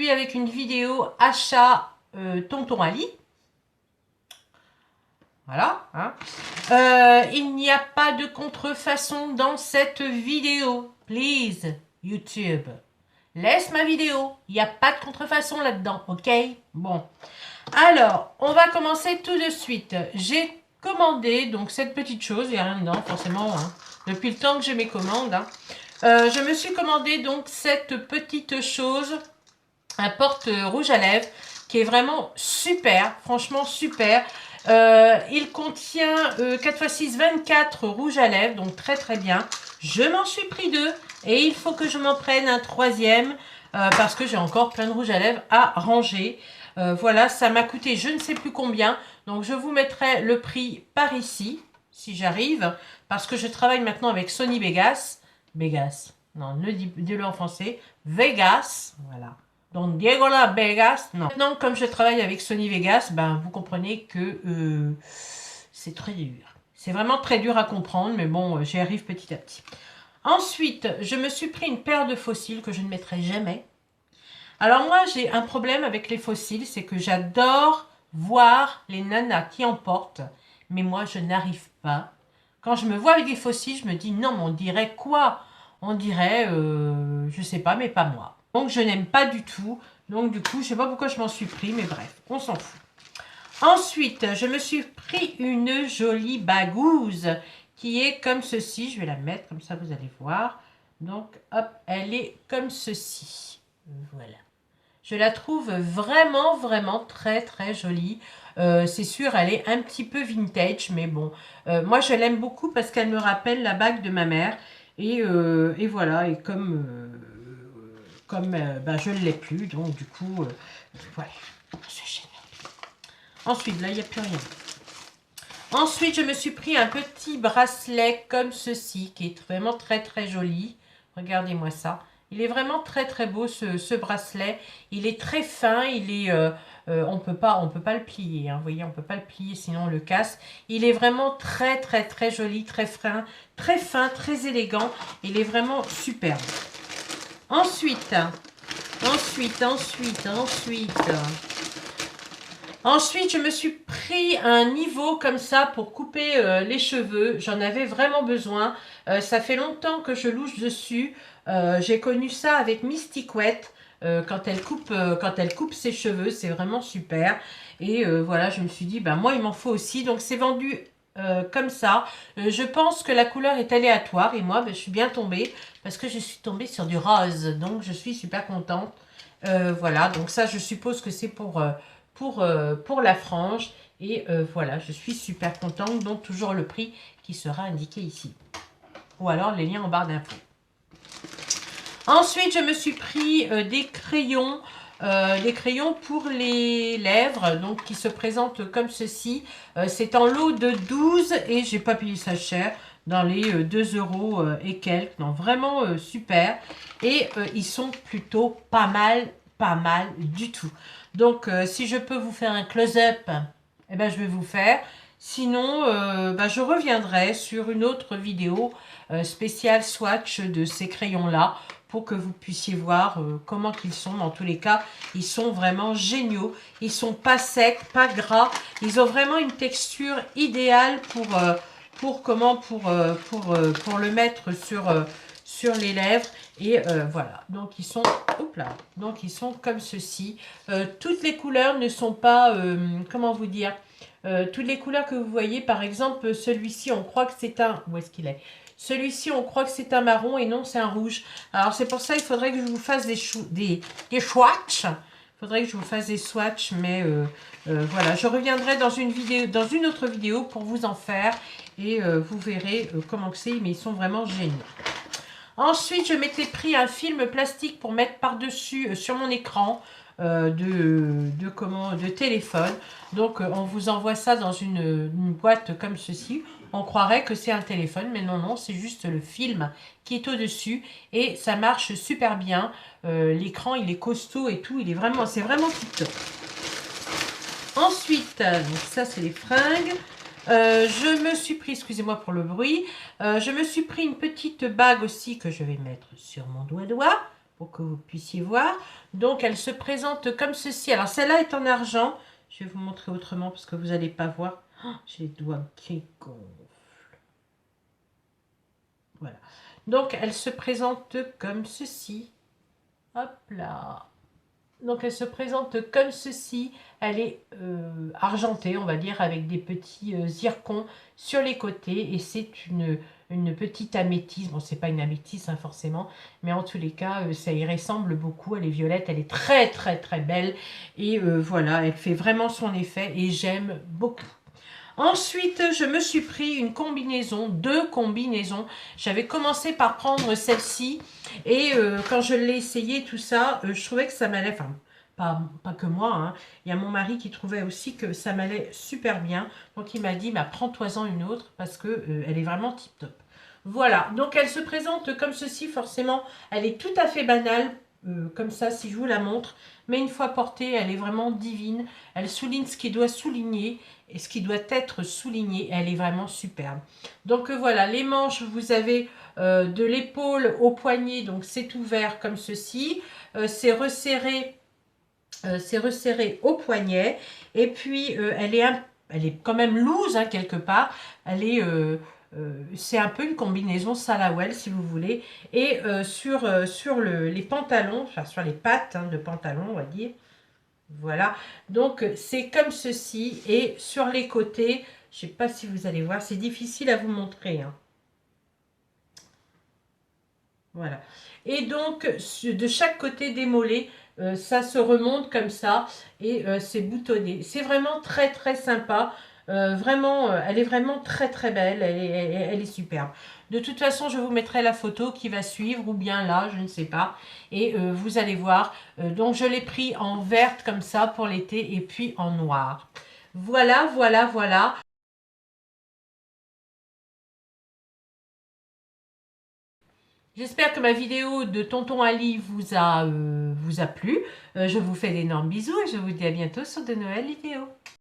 aujourd'hui avec une vidéo achat Tonton Ali. Voilà. Hein. Il n'y a pas de contrefaçon dans cette vidéo. Please, YouTube. Laisse ma vidéo. Il n'y a pas de contrefaçon là-dedans. Ok? Bon. Alors, on va commencer tout de suite. J'ai commandé donc cette petite chose. Il n'y a rien dedans forcément. Hein, depuis le temps que j'ai mes commandes. Hein. Je me suis commandé donc cette petite chose. Un porte rouge à lèvres qui est vraiment super. Franchement super. Il contient 4x6, 24 rouges à lèvres, donc très très bien. Je m'en suis pris 2 et il faut que je m'en prenne un 3e parce que j'ai encore plein de rouges à lèvres à ranger. Voilà, ça m'a coûté je ne sais plus combien, donc je vous mettrai le prix par ici, si j'arrive, parce que je travaille maintenant avec Sony Vegas. Vegas, non, dis-le en français, Vegas, voilà. Donc Diego La Vegas, non. Maintenant, comme je travaille avec Sony Vegas, ben, vous comprenez que c'est très dur. C'est vraiment très dur à comprendre, mais bon, j'y arrive petit à petit. Ensuite, je me suis pris une paire de fossiles que je ne mettrai jamais. Alors moi, j'ai un problème avec les fossiles, c'est que j'adore voir les nanas qui en portent, mais moi, je n'arrive pas. Quand je me vois avec des fossiles, je me dis, non, mais on dirait quoi? On dirait, je sais pas, mais pas moi. Donc, je n'aime pas du tout. Donc, du coup, je sais pas pourquoi je m'en suis pris, mais bref, on s'en fout. Ensuite, je me suis pris une jolie bagouze qui est comme ceci. Je vais la mettre, comme ça, vous allez voir. Donc, hop, elle est comme ceci. Voilà. Je la trouve vraiment, vraiment très, très jolie. C'est sûr, elle est un petit peu vintage, mais bon. Moi, je l'aime beaucoup parce qu'elle me rappelle la bague de ma mère. Et voilà, et comme ben, je ne l'ai plus, donc du coup, voilà. C'est génial. Ensuite, là, il n'y a plus rien. Ensuite, je me suis pris un petit bracelet comme ceci, qui est vraiment très, très joli. Regardez-moi ça. Il est vraiment très très beau ce bracelet. Il est très fin, il est, on peut pas le plier. Hein, vous voyez, on peut pas le plier sinon on le casse. Il est vraiment très très très joli, très fin, très élégant. Il est vraiment superbe. Ensuite, je me suis pris un niveau comme ça pour couper les cheveux. J'en avais vraiment besoin. Ça fait longtemps que je louche dessus. J'ai connu ça avec Mystic Wet quand elle coupe ses cheveux. C'est vraiment super. Et voilà, je me suis dit, ben moi, il m'en faut aussi. Donc, c'est vendu comme ça. Je pense que la couleur est aléatoire. Et moi, ben, je suis bien tombée parce que je suis tombée sur du rose. Donc, je suis super contente. Voilà, donc ça, je suppose que c'est pour la frange. Et voilà, je suis super contente. Donc, toujours le prix qui sera indiqué ici. Ou alors les liens en barre d'infos. Ensuite, je me suis pris des crayons pour les lèvres, donc qui se présentent comme ceci. C'est en lot de 12 et j'ai pas payé ça cher, dans les 2 € et quelques. Non, vraiment super. Et ils sont plutôt pas mal du tout. Donc, si je peux vous faire un close-up, eh ben, je vais vous faire. Sinon, ben, je reviendrai sur une autre vidéo spéciale swatch de ces crayons-là pour que vous puissiez voir comment ils sont. Dans tous les cas, ils sont vraiment géniaux. Ils sont pas secs, pas gras. Ils ont vraiment une texture idéale pour le mettre sur les lèvres. Et voilà, donc ils sont, donc ils sont comme ceci. Toutes les couleurs ne sont pas, comment vous dire, toutes les couleurs que vous voyez, par exemple, celui-ci, on croit que c'est un, où est-ce qu'il est? Celui-ci, on croit que c'est un marron et non, c'est un rouge. Alors, c'est pour ça il faudrait que je vous fasse des swatchs. Il faudrait que je vous fasse des swatchs, mais voilà. Je reviendrai dans une autre vidéo pour vous en faire et vous verrez comment c'est, mais ils sont vraiment géniaux. Ensuite, je m'étais pris un film plastique pour mettre par-dessus sur mon écran de téléphone. Donc, on vous envoie ça dans une boîte comme ceci. On croirait que c'est un téléphone, mais non, non, c'est juste le film qui est au-dessus. Et ça marche super bien. L'écran, il est costaud et tout. C'est vraiment tip-top. Ensuite, donc ça, c'est les fringues. Je me suis pris, excusez-moi pour le bruit, je me suis pris une petite bague aussi que je vais mettre sur mon doigt. pour que vous puissiez voir. Donc, elle se présente comme ceci. Alors, celle-là est en argent. Je vais vous montrer autrement parce que vous n'allez pas voir. Oh, j'ai les doigts qui gonflent. Voilà. Donc, elle se présente comme ceci. Hop là. Donc, elle se présente comme ceci. Elle est argentée, on va dire, avec des petits zircons sur les côtés. Et c'est une petite améthyste. Bon, c'est pas une améthyste, hein, forcément. Mais en tous les cas, ça y ressemble beaucoup. Elle est violette. Elle est très, très, très belle. Et voilà, elle fait vraiment son effet. Et j'aime beaucoup. Ensuite, je me suis pris une combinaison, 2 combinaisons. J'avais commencé par prendre celle-ci. Et quand je l'ai essayé, tout ça, je trouvais que ça m'allait... Enfin, pas que moi, hein. Il y a mon mari qui trouvait aussi que ça m'allait super bien. Donc, il m'a dit, bah, prends-toi-en une autre parce que elle est vraiment tip-top. Voilà, donc elle se présente comme ceci, forcément. Elle est tout à fait banale, comme ça, si je vous la montre. Mais une fois portée, elle est vraiment divine. Elle souligne ce qui doit souligner et ce qui doit être souligné. Elle est vraiment superbe. Donc voilà, les manches, vous avez de l'épaule au poignet, donc c'est ouvert comme ceci. C'est resserré au poignet. Et puis, elle est quand même loose, hein, quelque part. C'est un peu une combinaison Salawel, si vous voulez. Et sur les pantalons, enfin sur les pattes, hein, de pantalon, on va dire. Voilà. Donc, c'est comme ceci. Et sur les côtés, je ne sais pas si vous allez voir, c'est difficile à vous montrer, hein. Voilà. Et donc, de chaque côté des mollets, ça se remonte comme ça et c'est boutonné. C'est vraiment très très sympa. Vraiment, elle est vraiment très très belle. Elle est superbe. De toute façon, je vous mettrai la photo qui va suivre ou bien là, je ne sais pas. Et vous allez voir. Donc, je l'ai pris en verte comme ça pour l'été et puis en noir. Voilà, voilà, voilà. J'espère que ma vidéo de Tonton Ali vous a plu. Je vous fais d'énormes bisous et je vous dis à bientôt sur de nouvelles vidéos.